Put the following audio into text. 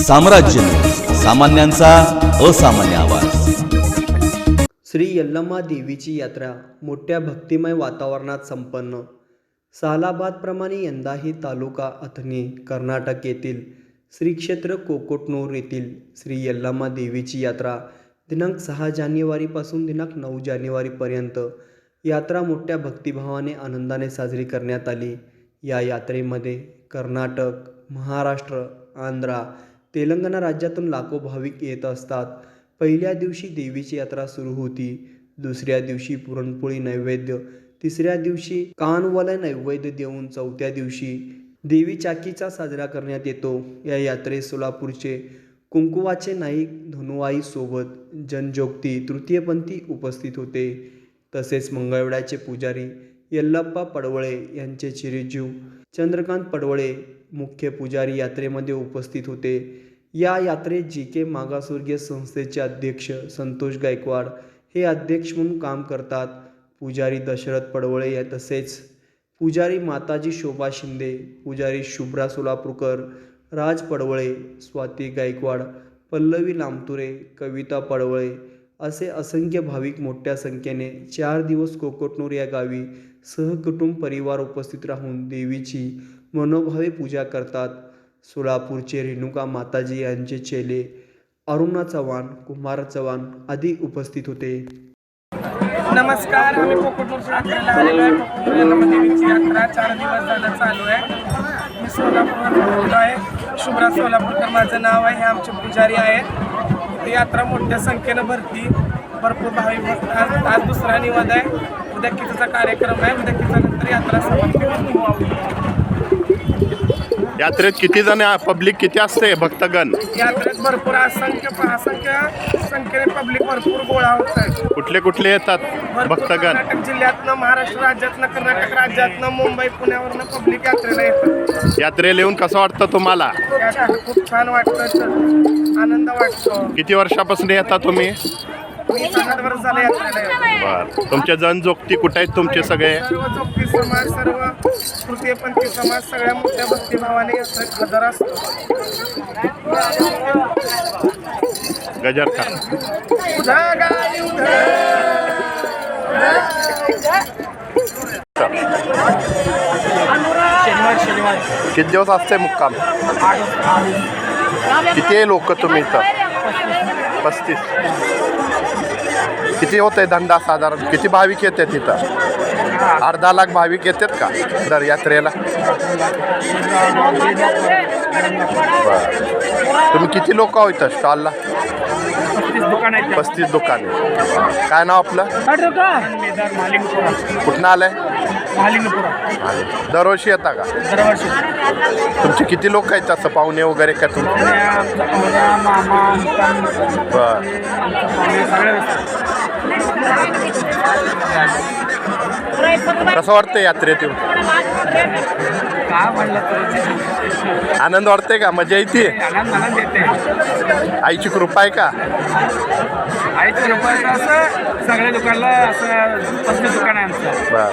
साम्राज्य, सामान्यांचा असामान्य आवाज. श्री यल्लम्मा देवीची यात्रा मोठ्या भक्तिमय वातावरणात संपन्न. सालाबादप्रमाणे यंदाही तालुका अथणी, कर्नाटक येथील श्री क्षेत्र कोकोटनूर येथील श्री यल्लम्मा देवीची यात्रा दिनांक 6 जानेवारीपासून दिनांक 9 जानेवारीपर्यंत यात्रा मोठ्या भक्तिभावाने आनंदाने साजरी करण्यात आली. या यात्रेमध्ये कर्नाटक, महाराष्ट्र, आंध्रा, तेलंगणा राज्यातून लाखो भाविक येत असतात. पहिल्या दिवशी देवीची यात्रा सुरू होती. दुसऱ्या दिवशी पुरणपोळी नैवेद्य, तिसऱ्या दिवशी कानवले नैवेद्य देऊन चौथ्या दिवशी देवी चाकीचा साजरा करण्यात येतो. या यात्रेत सोलापूरचे कुंकुवाचे नाईक धनुआई सोबत जनजोगती तृतीयपंथी उपस्थित होते. तसेच मंगळवेढ्याचे पुजारी यल्लप्पा पडवळे यांचे चिरंजीव चंद्रकांत पडवळे मुख्य पुजारी यात्रेमध्ये उपस्थित होते. या यात्रेत जी.के. मागासवर्गीय संस्थेचे अध्यक्ष संतोष गायकवाड हे अध्यक्ष म्हणून काम करतात. पुजारी दशरथ पडवळे तसेच पुजारी माताजी शोभा शिंदे, पुजारी शुभ्रा सोलापूरकर, राज पडवळे, स्वाती गायकवाड, पल्लवी लामतुरे, कविता पडवळे असे असंख्य भाविक मोठ्या संख्येने 4 दिवस कोकोटनूर या गावी सहकुटुंब परिवार उपस्थित राहून देवीची मनोभावे पूजा करतात. सोलापूरचे रेणुका माताजी यांचे चेले अरुणा चव्हाण, कुमार चव्हाण आदी उपस्थित होते. नमस्कार, आम्ही कोकोटनूर यात्रेला आलेलो आहे. कोकोटनूर यल्लम्मा देवीची यात्रा 4 दिवस झालं चालू आहे. मी सोलापूरवरून आहे. शुभ्रा सोलापूरकर माझं नाव आहे. हे आमचे पुजारी आहेत. ही यात्रा मोठ्या संख्येनं भरती. भरपूर भाविक भक्त. आज दुसरा निवाद आहे. उद्या कितीचा कार्यक्रम आहे. उद्या कितीनंतर यात्रा समाप्ती. यात्रेत किती जण पब्लिक किती असते भक्तगण? यात्रेत भरपूर असंख्य संख्येने पब्लिक भरपूर गोळा होत आहे. कुठले कुठले येतात भक्तगण? कर्नाटक जिल्ह्यातनं, महाराष्ट्र राज्यातनं, कर्नाटक राज्यातनं, मुंबई पुण्यावरनं पब्लिक यात्रेला येतात. यात्रेला येऊन कसं वाटतं तुम्हाला? खूप छान वाटतं, आनंद वाटतो. किती वर्षापासून येता तुम्ही? मी 7 वर्ष झाले यात्रेला येतो. बर, तुमचे जनजोगती कुठे आहेत तुमचे सगळे? सर्व जोगती समाज, सर्व तृतीयपंथी समाज सगळ्या मोठ्या भक्तिभावाने यात्रेत हजर असतो. गजर खा. शनिवार किती दिवस असते मुक्काम? किती लोक तुम्ही इथं? 35. किती होते धंदा साधारण? किती भाविक येतात तिथं? 10.5 लाख भाविक येतात का दर यात्रेला? तुम्ही किती लोक आहो इथं स्टॉलला? 35 दुकान. काय नाव आपलं? कुठनं आलंय? दरवर्षी येता का? तुमचे किती लोक आहेत असं पाहुणे वगैरे का तुम्ही? बर. कसं वाटतं यात्रेत येऊन? आनंद वाटते का? मजा येते? आईची कृपा आहे का? आईची कृपा असं सगळ्या दुकानला असं 35 दुकान आहे आमचं. बरं.